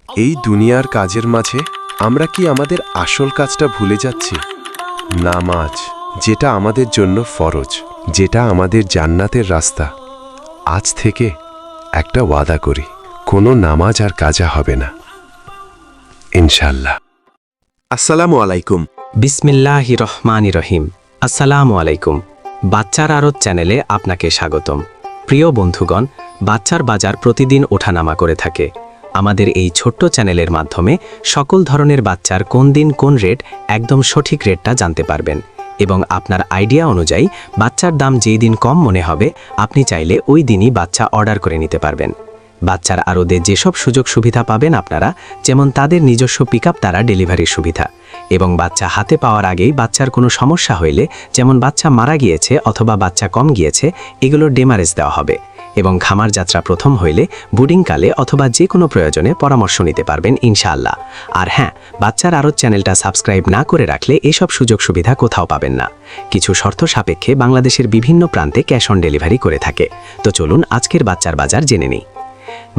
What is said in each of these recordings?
এই দুনিয়ার কাজের মাঝে আমরা কি আমাদের আসল কাজটা ভুলে যাচ্ছি? নামাজ, যেটা আমাদের জন্য ফরজ, যেটা আমাদের জান্নাতের রাস্তা। আজ থেকে একটা ওয়াদা করি, কোনো নামাজ আর কাজা হবে না, ইনশাল্লাহ। আসসালামু আলাইকুম। বিসমিল্লাহির রহমানির রহিম। আসসালামু আলাইকুম। বাচ্চার আড়ত চ্যানেলে আপনাকে স্বাগতম। প্রিয় বন্ধুগণ, বাচ্চার বাজার প্রতিদিন ওঠানামা করে থাকে। আমাদের এই ছোট্ট চ্যানেলের মাধ্যমে সকল ধরনের বাচ্চার কোন দিন কোন রেট, একদম সঠিক রেটটা জানতে পারবেন এবং আপনার আইডিয়া অনুযায়ী বাচ্চার দাম যেই দিন কম মনে হবে আপনি চাইলে ওই দিনই বাচ্চা অর্ডার করে নিতে পারবেন। বাচ্চার আড়তে যেসব সুযোগ সুবিধা পাবেন আপনারা, যেমন তাদের নিজস্ব পিকআপ দ্বারা ডেলিভারির সুবিধা, এবং বাচ্চা হাতে পাওয়ার আগেই বাচ্চার কোনো সমস্যা হইলে, যেমন বাচ্চা মারা গিয়েছে অথবা বাচ্চা কম গিয়েছে, এগুলোর ডেমারেজ দেওয়া হবে। এবং খামার যাত্রা প্রথম হইলে বুডিংকালে অথবা যে কোনো প্রয়োজনে পরামর্শ নিতে পারবেন ইনশাআল্লাহ। আর হ্যাঁ, বাচ্চার আড়ত চ্যানেলটা সাবস্ক্রাইব না করে রাখলে এসব সুযোগ সুবিধা কোথাও পাবেন না। কিছু শর্ত সাপেক্ষে বাংলাদেশের বিভিন্ন প্রান্তে ক্যাশ অন ডেলিভারি করে থাকে। তো চলুন আজকের বাচ্চার বাজার জেনে নিই।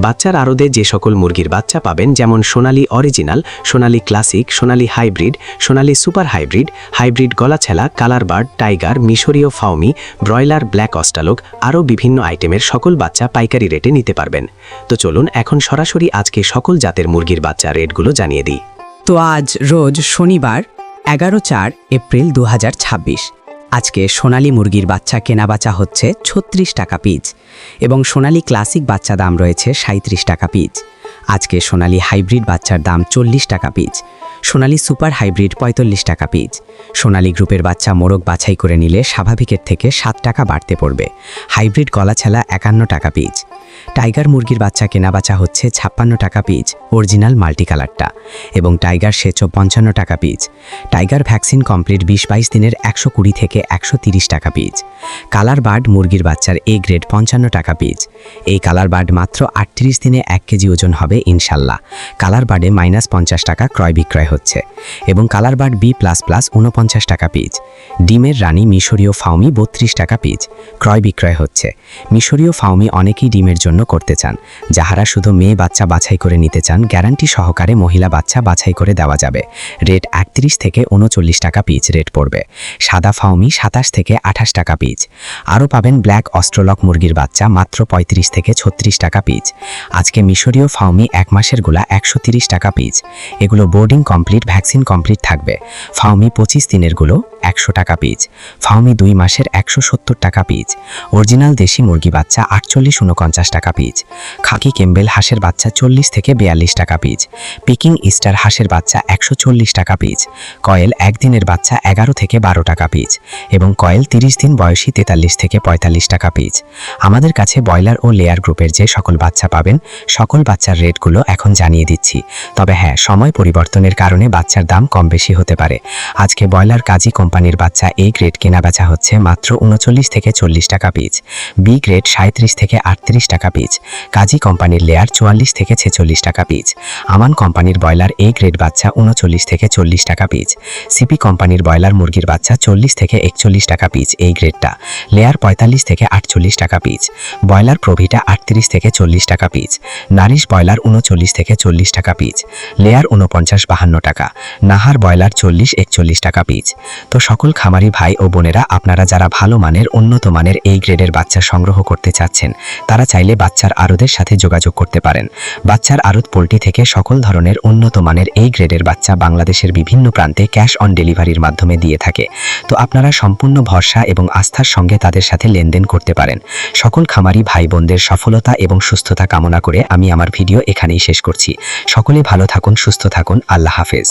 বাচ্চার আড়তে যে সকল মুরগির বাচ্চা পাবেন, যেমন Sonali original, Sonali classic, Sonali hybrid, Sonali super hybrid, hybrid গলাছেলা, কালার বার্ড, টাইগার, মিশরীয় ফাউমি, ব্রয়লার, ব্ল্যাক অস্টালক, আরও বিভিন্ন আইটেমের সকল বাচ্চা পাইকারি রেটে নিতে পারবেন। তো চলুন এখন সরাসরি আজকে সকল জাতের মুরগির বাচ্চা রেটগুলো জানিয়ে দিই। তো আজ রোজ শনিবার 11/4 এপ্রিল 2026। আজকে সোনালী মুরগির বাচ্চা কেনা বাচ্চা হচ্ছে 36 টাকা পিস এবং সোনালী ক্লাসিক বাচ্চা দাম রয়েছে 37 টাকা পিস। আজকে সোনালী হাইব্রিড বাচ্চার দাম 40 টাকা পিস, সোনালী সুপার হাইব্রিড 45 টাকা পিস। সোনালী গ্রুপের বাচ্চা মোরগ বাছাই করে নিলে স্বাভাবিকের থেকে 7 টাকা বাড়তে পড়বে। হাইব্রিড গলাছেলা 51 টাকা পিস। টাইগার মুরগির বাচ্চা কেনা বাচ্চা হচ্ছে 56 টাকা পিস, অরিজিনাল মাল্টি কালারটা, এবং টাইগার সেচো 55 টাকা পিস। টাইগার ভ্যাকসিন কমপ্লিট 20-22 দিনের 120 থেকে 130 টাকা পিস। কালার বার্ড মুরগির বাচ্চার এ গ্রেড 55 টাকা পিস। এই কালার বার্ড মাত্র 38 দিনে 1 কেজি ওজন হবে ইনশাল্লাহ। কালার বার্ডে -50 টাকা ক্রয় বিক্রয় হচ্ছে এবং কালার বার্ড B++ 49 টাকা পিস। ডিমের রানী মিশরীয় ফাউমি 32 টাকা পিস ক্রয় বিক্রয় হচ্ছে। মিশরীয় ফাউমি অনেকেই ডিমের জন্য করতে চান, যাহারা শুধু মেয়ে বাচ্চা বাছাই করে নিতে চান, গ্যারান্টি সহকারে মহিলা বাচ্চা বাছাই করে দেওয়া যাবে। রেট 31 থেকে 39 টাকা পিস রেট পড়বে। সাদা ফাউমি 27 থেকে 28 টাকা পিস। আরও পাবেন ব্ল্যাক অস্ট্রোলক মুরগির বাচ্চা মাত্র 35 থেকে 36 টাকা পিস। আজকে মিশরীয় ফাউমি 1 মাসের গুলা 130 টাকা পিস। এগুলো বোর্ডিং কমপ্লিট, ভ্যাকসিন কমপ্লিট থাকবে। ফাউমি 25 দিনের গুলো 100 টাকা পিস। ফাউমি 2 মাসের 170 টাকা পিস। অরিজিনাল দেশি মুরগি বাচ্চা 48-49 টাকা পিস। খাকি কেম্বেল হাঁসের বাচ্চা 40 থেকে 42 টাকা পিস। পিকিং ইস্টার হাঁসের বাচ্চা 140 টাকা পিস। কয়েল 1 দিনের বাচ্চা 11 থেকে 12 টাকা পিস এবং কয়েল 30 দিন বয়সী 43 থেকে 45 টাকা পিস। আমাদের কাছে ব্রয়লার ও লেয়ার গ্রুপের যে সকল বাচ্চা পাবেন, সকল বাচ্চার রেটগুলো এখন জানিয়ে দিচ্ছি। তবে হ্যাঁ, সময় পরিবর্তনের কারণে বাচ্চার দাম কম বেশি হতে পারে। আজকে ব্রয়লার কাজী কোম্পানির বাচ্চা এ গ্রেড কেনা বেচা হচ্ছে মাত্র 39 থেকে 40 টাকা পিস। বি গ্রেড 37 থেকে 38 টাকা পিস। কাজী কোম্পানির লেয়ার 44 থেকে 46 টাকা পিস। আমান কোম্পানির ব্রয়লার এ গ্রেড বাচ্চা 39 থেকে 40 টাকা পিস। সিপি কোম্পানির ব্রয়লার মুরগির বাচ্চা 40 থেকে 41 টাকা পিস এই গ্রেডটা। লেয়ার 45 থেকে 48 টাকা পিস। ব্রয়লার প্রভিটা 38 থেকে 40 টাকা পিস। নারিশ ব্রয়লার 39 থেকে 40 টাকা পিস। লেয়ার 49-52 টাকা। নাহার ব্রয়লার 40-41 টাকা পিস। তো সকল খামারি ভাই ও বোনেরা, আপনারা যারা ভালো মানের, উন্নত মানের এই গ্রেডের বাচ্চা সংগ্রহ করতে চাচ্ছেন, তারা চাইলে বাচ্চার আড়তের সাথে যোগাযোগ করতে পারেন। বাচ্চার আড়ত পোল্ট্রি থেকে সকল ধরনের উন্নত মানের এই গ্রেডের বাচ্চা বাংলাদেশের বিভিন্ন প্রান্তে ক্যাশ অন ডেলিভারির মাধ্যমে দিয়ে থাকে। তো আপনারা সম্পূর্ণ ভরসা এবং আস্থার সঙ্গে তাদের সাথে লেনদেন করতে পারেন। সকল খামারি ভাই বোনদের সফলতা এবং সুস্থতা কামনা করে আমি আমার ভিডিও এখানেই শেষ করছি। সকলে ভালো থাকুন, সুস্থ থাকুন। আল্লাহ হাফেজ।